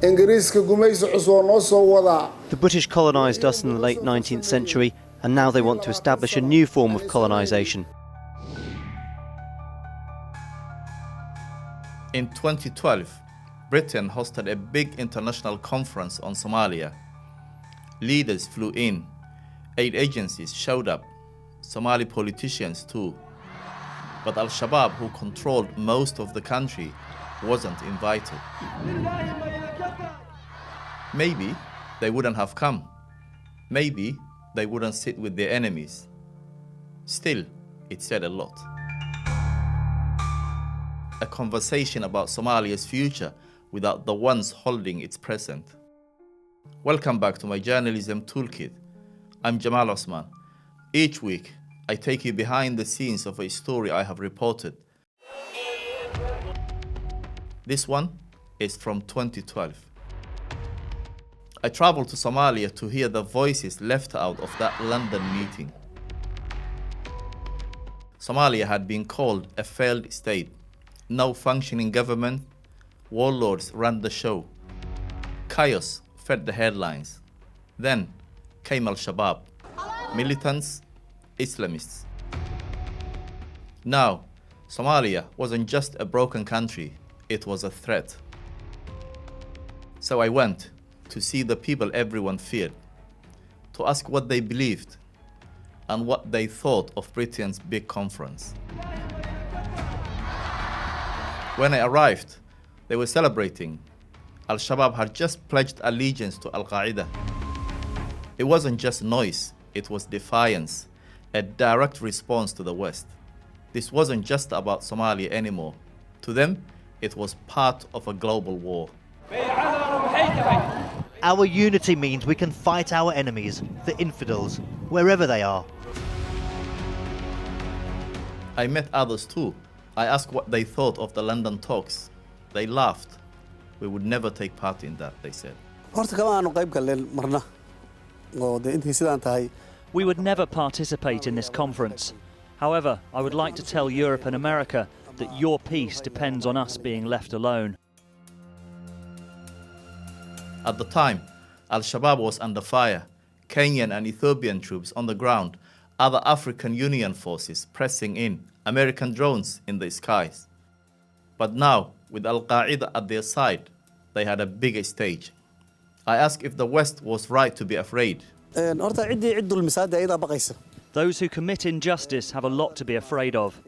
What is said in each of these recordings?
The British colonised us in the late 19th century, and now they want to establish a new form of colonisation. In 2012, Britain hosted a big international conference on Somalia. Leaders flew in, aid agencies showed up, Somali politicians too. But Al-Shabaab, who controlled most of the country, wasn't invited. Maybe they wouldn't have come. Maybe they wouldn't sit with their enemies. Still, it said a lot. A conversation about Somalia's future without the ones holding its present. Welcome back to my journalism toolkit. I'm Jamal Osman. Each week, I take you behind the scenes of a story I have reported. This one is from 2012. I traveled to Somalia to hear the voices left out of that London meeting. Somalia had been called a failed state. No functioning government, warlords ran the show. Chaos fed the headlines. Then came Al-Shabaab, militants, Islamists. Now, Somalia wasn't just a broken country, it was a threat. So I went to see the people everyone feared, to ask what they believed and what they thought of Britain's big conference. When I arrived, they were celebrating. Al-Shabaab had just pledged allegiance to Al-Qaeda. It wasn't just noise, it was defiance, a direct response to the West. This wasn't just about Somalia anymore. To them, it was part of a global war. Our unity means we can fight our enemies, the infidels, wherever they are. I met others too. I asked what they thought of the London talks. They laughed. We would never take part in that, they said. We would never participate in this conference. However, I would like to tell Europe and America that your peace depends on us being left alone. At the time, Al-Shabaab was under fire. Kenyan and Ethiopian troops on the ground, other African Union forces pressing in, American drones in the skies. But now, with Al-Qaeda at their side, they had a bigger stage. I asked if the West was right to be afraid. Those who commit injustice have a lot to be afraid of.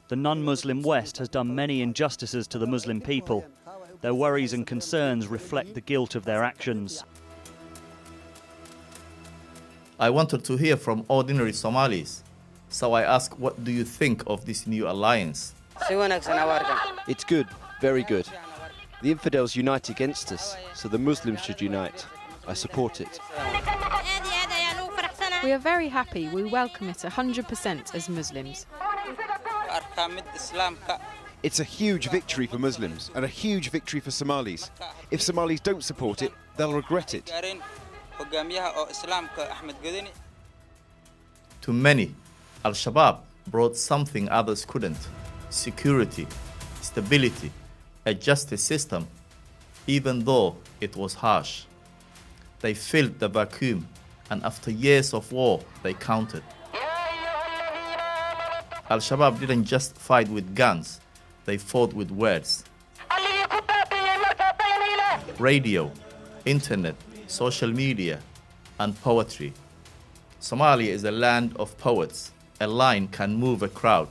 The non-Muslim West has done many injustices to the Muslim people. Their worries and concerns reflect the guilt of their actions. I wanted to hear from ordinary Somalis. So I asked, what do you think of this new alliance? It's good, very good. The infidels unite against us, so the Muslims should unite. I support it. We are very happy. We welcome it 100% as Muslims. It's a huge victory for Muslims and a huge victory for Somalis. If Somalis don't support it, they'll regret it. To many, Al-Shabaab brought something others couldn't: security, stability, a justice system, even though it was harsh. They filled the vacuum, and after years of war, they counted. Al-Shabaab didn't just fight with guns, they fought with words. Radio, internet, social media, and poetry. Somalia is a land of poets. A line can move a crowd.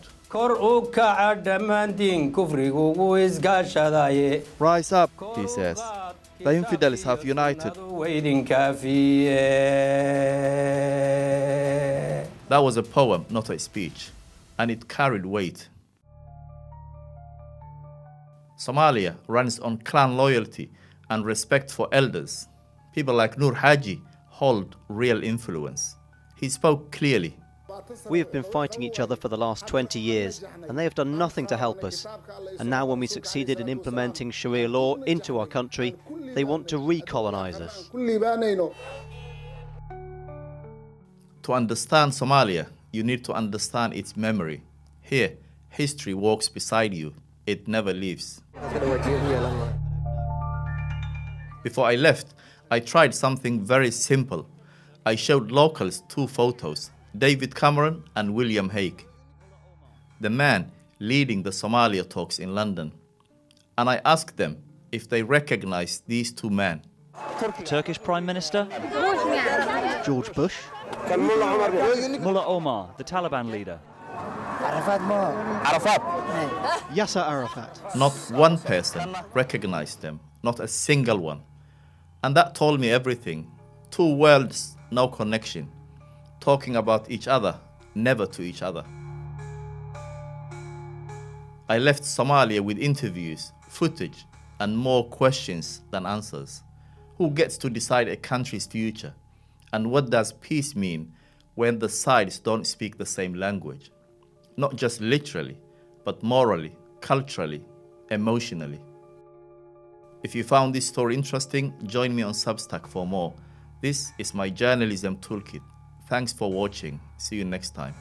Rise up, he says. The infidels have united. That was a poem, not a speech, and it carried weight. Somalia runs on clan loyalty and respect for elders. People like Nur Haji hold real influence. He spoke clearly. We have been fighting each other for the last 20 years, and they have done nothing to help us. And now when we succeeded in implementing Sharia law into our country, they want to recolonize us. To understand Somalia, you need to understand its memory. Here, history walks beside you. It never leaves. Before I left, I tried something very simple. I showed locals 2 photos, David Cameron and William Hague, the man leading the Somalia talks in London. And I asked them if they recognize these 2 men. Turkish Prime Minister? George Bush? Mullah Omar, the Taliban leader. Yasser Arafat. Not one person recognized them, not a single one. And that told me everything. 2 worlds, no connection. Talking about each other, never to each other. I left Somalia with interviews, footage, and more questions than answers. Who gets to decide a country's future? And what does peace mean when the sides don't speak the same language? Not just literally, but morally, culturally, emotionally. If you found this story interesting, join me on Substack for more. This is my journalism toolkit. Thanks for watching. See you next time.